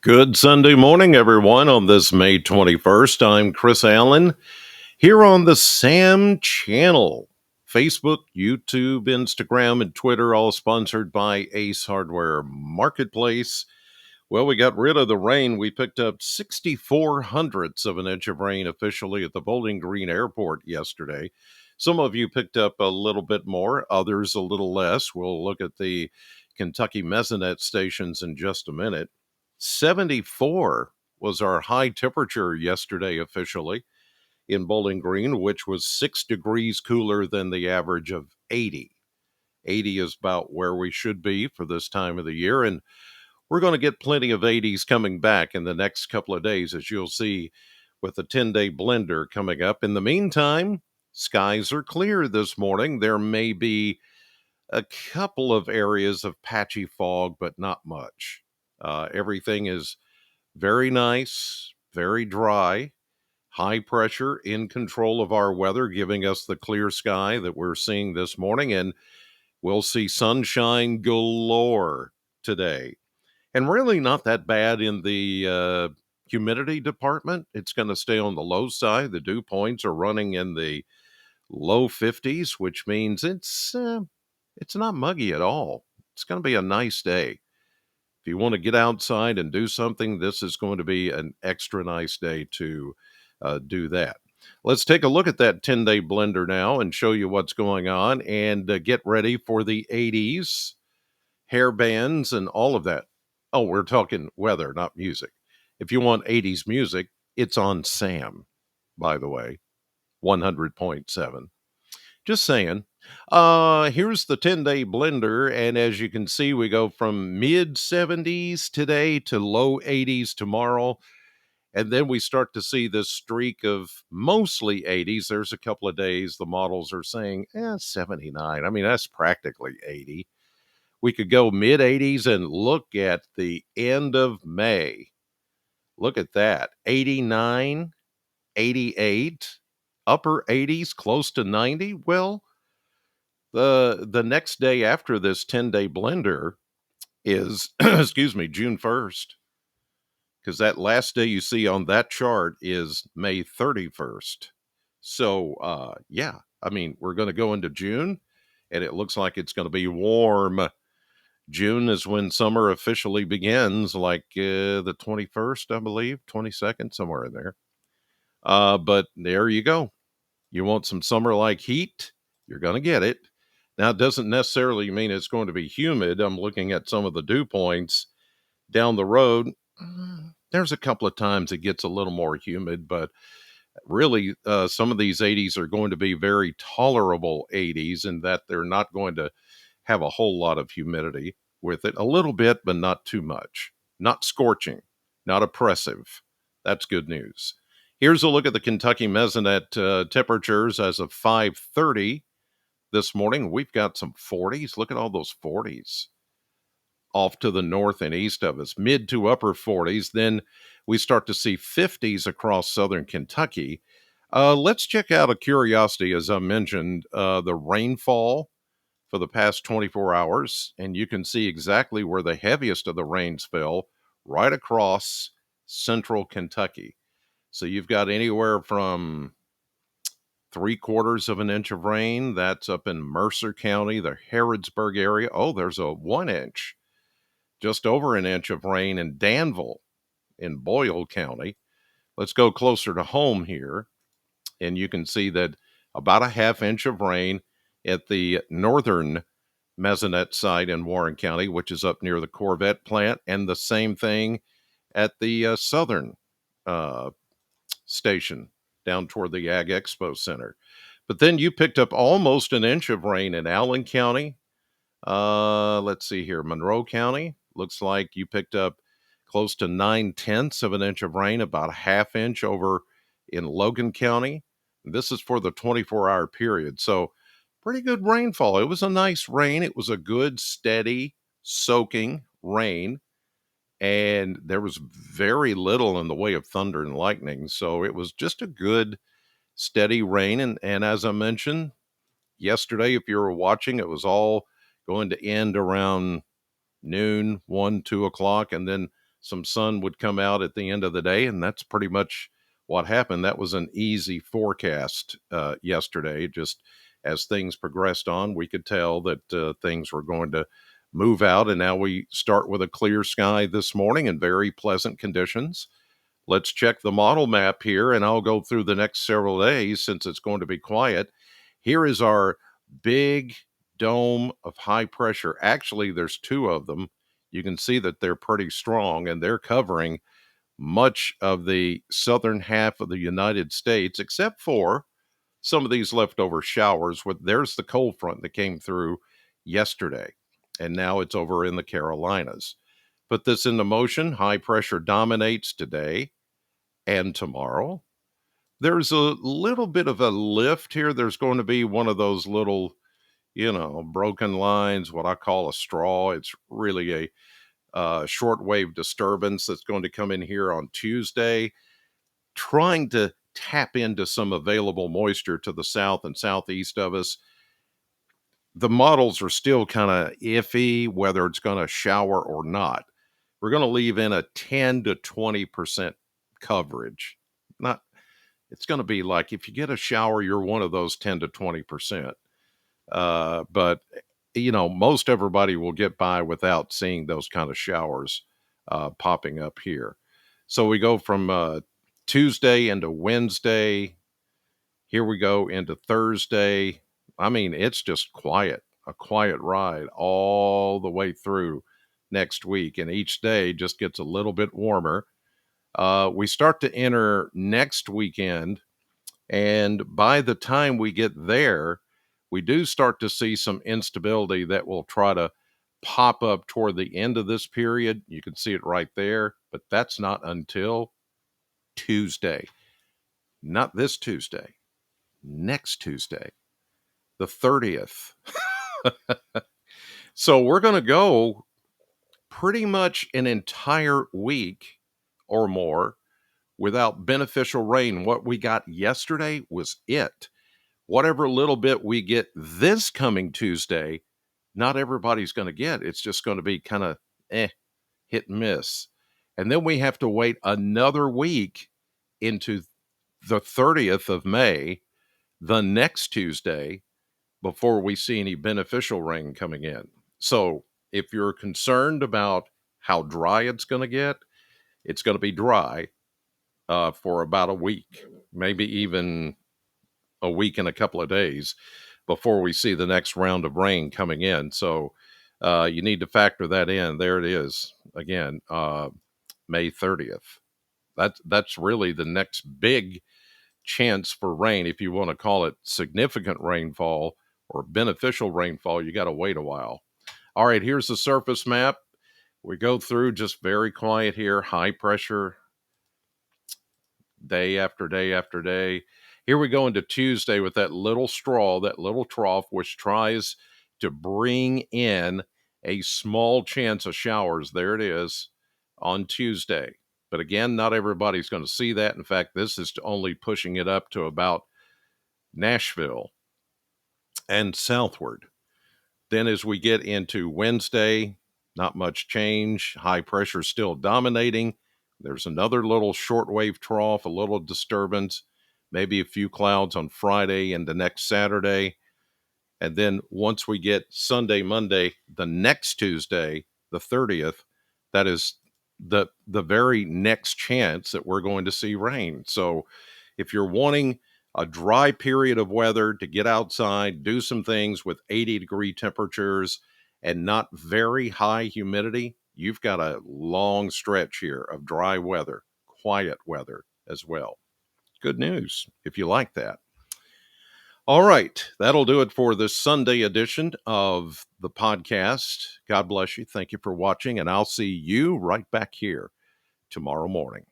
Good Sunday morning, everyone. On this May 21st, I'm Chris Allen here on the SAM channel. Facebook, YouTube, Instagram, and Twitter, all sponsored by Ace Hardware Marketplace. Well, we got rid of the rain. We picked up 64 hundredths of an inch of rain officially at the Bowling Green Airport yesterday. Some of you picked up a little bit more, others a little less. We'll look at the Kentucky Mesonet stations in just a minute. 74 was our high temperature yesterday officially in Bowling Green, which was 6 degrees cooler than the average of 80. 80 is about where we should be for this time of the year, and we're going to get plenty of 80s coming back in the next couple of days, as you'll see with the 10-day blender coming up. In the meantime, skies are clear this morning. There may be a couple of areas of patchy fog, but not much. Everything is very nice, very dry, high pressure in control of our weather, giving us the clear sky that we're seeing this morning. And we'll see sunshine galore today. And really not that bad in the humidity department. It's going to stay on the low side. The dew points are running in the low 50s, which means it's not muggy at all. It's going to be a nice day. If you want to get outside and do something, this is going to be an extra nice day to do that. Let's take a look at that 10-day blender now and show you what's going on and get ready for the 80s, hair bands, and all of that. Oh, we're talking weather, not music. If you want 80s music, it's on SAM, by the way, 100.7. Just saying. Here's the 10-day blender, and as you can see, we go from mid 70s today to low 80s tomorrow, and then we start to see this streak of mostly 80s. There's a couple of days the models are saying 79. I mean, that's practically 80. We could go mid 80s and look at the end of May. Look at that. 89, 88, upper 80s, close to 90. Well, the next day after this 10-day blender is excuse me, June 1st, because that last day you see on that chart is May 31st. So yeah, I mean, we're going to go into June and it looks like it's going to be warm. June is when summer officially begins, like the 21st, I believe, 22nd, somewhere in there. But there you go. You want some summer like heat, you're going to get it. Now, it doesn't necessarily mean it's going to be humid. I'm looking at some of the dew points down the road. There's a couple of times it gets a little more humid, but really, some of these 80s are going to be very tolerable 80s in that they're not going to have a whole lot of humidity with it. A little bit, but not too much. Not scorching, not oppressive. That's good news. Here's a look at the Kentucky Mesonet temperatures as of 5:30 this morning. We've got some 40s. Look at all those 40s off to the north and east of us, mid to upper 40s. Then we start to see 50s across southern Kentucky. Let's check out a curiosity, as I mentioned, the rainfall for the past 24 hours. And you can see exactly where the heaviest of the rains fell, right across central Kentucky. So you've got anywhere from 3/4 of an inch of rain. That's up in Mercer County, the Harrodsburg area. Oh, there's a 1 inch, just over an inch of rain in Danville in Boyle County. Let's go closer to home here. And you can see that about a 1/2 inch of rain at the northern Mesonet site in Warren County, which is up near the Corvette plant, and the same thing at the southern uh, station down toward the Ag Expo Center. But then you picked up almost an inch of rain in Allen County. Let's see here, Monroe County. Looks like you picked up close to 9/10 of an inch of rain, about a 1/2 inch over in Logan County. This is for the 24-hour period. So pretty good rainfall. It was a nice rain. It was a good, steady, soaking rain. And there was very little in the way of thunder and lightning. So it was just a good, steady rain. And as I mentioned yesterday, if you were watching, it was all going to end around noon, 1, 2 o'clock, and then some sun would come out at the end of the day, and that's pretty much what happened. That was an easy forecast yesterday. Just as things progressed on, we could tell that things were going to move out, and now we start with a clear sky this morning and very pleasant conditions. Let's check the model map here, and I'll go through the next several days since it's going to be quiet. Here is our big dome of high pressure. Actually, there's two of them. You can see that they're pretty strong, and they're covering much of the southern half of the United States, except for some of these leftover showers. There's the cold front that came through yesterday, and now it's over in the Carolinas. Put this into motion. High pressure dominates today and tomorrow. There's a little bit of a lift here. There's going to be one of those little, broken lines, what I call a straw. It's really a shortwave disturbance that's going to come in here on Tuesday, trying to tap into some available moisture to the south and southeast of us. The models are still kind of iffy whether it's going to shower or not. We're going to leave in a 10 to 20% coverage. It's going to be like if you get a shower, you're one of those 10 to 20%. But most everybody will get by without seeing those kind of showers popping up here. So we go from Tuesday into Wednesday. Here we go into Thursday. I mean, it's just a quiet ride all the way through next week. And each day just gets a little bit warmer. We start to enter next weekend. And by the time we get there, we do start to see some instability that will try to pop up toward the end of this period. You can see it right there, but that's not until Tuesday. Not this Tuesday, next Tuesday, the 30th. So we're going to go pretty much an entire week or more without beneficial rain. What we got yesterday was it. Whatever little bit we get this coming Tuesday, not everybody's going to get. It's just going to be kind of hit and miss. And then we have to wait another week into the 30th of May, the next Tuesday, before we see any beneficial rain coming in. So if you're concerned about how dry it's going to be dry for about a week, maybe even a week and a couple of days before we see the next round of rain coming in. So you need to factor that in. There it is again, May 30th. That's really the next big chance for rain. If you want to call it significant rainfall or beneficial rainfall, you got to wait a while. All right, here's the surface map. We go through just very quiet here, high pressure, day after day after day. Here we go into Tuesday with that little straw, that little trough, which tries to bring in a small chance of showers. There it is on Tuesday. But again, not everybody's going to see that. In fact, this is only pushing it up to about Nashville and southward. Then as we get into Wednesday, not much change. High pressure still dominating. There's another little shortwave trough, a little disturbance, maybe a few clouds on Friday and the next Saturday. And then once we get Sunday, Monday, the next Tuesday, the 30th, that is the very next chance that we're going to see rain. So if you're wanting a dry period of weather to get outside, do some things with 80-degree temperatures and not very high humidity, you've got a long stretch here of dry weather, quiet weather as well. Good news if you like that. All right, that'll do it for this Sunday edition of the podcast. God bless you. Thank you for watching, and I'll see you right back here tomorrow morning.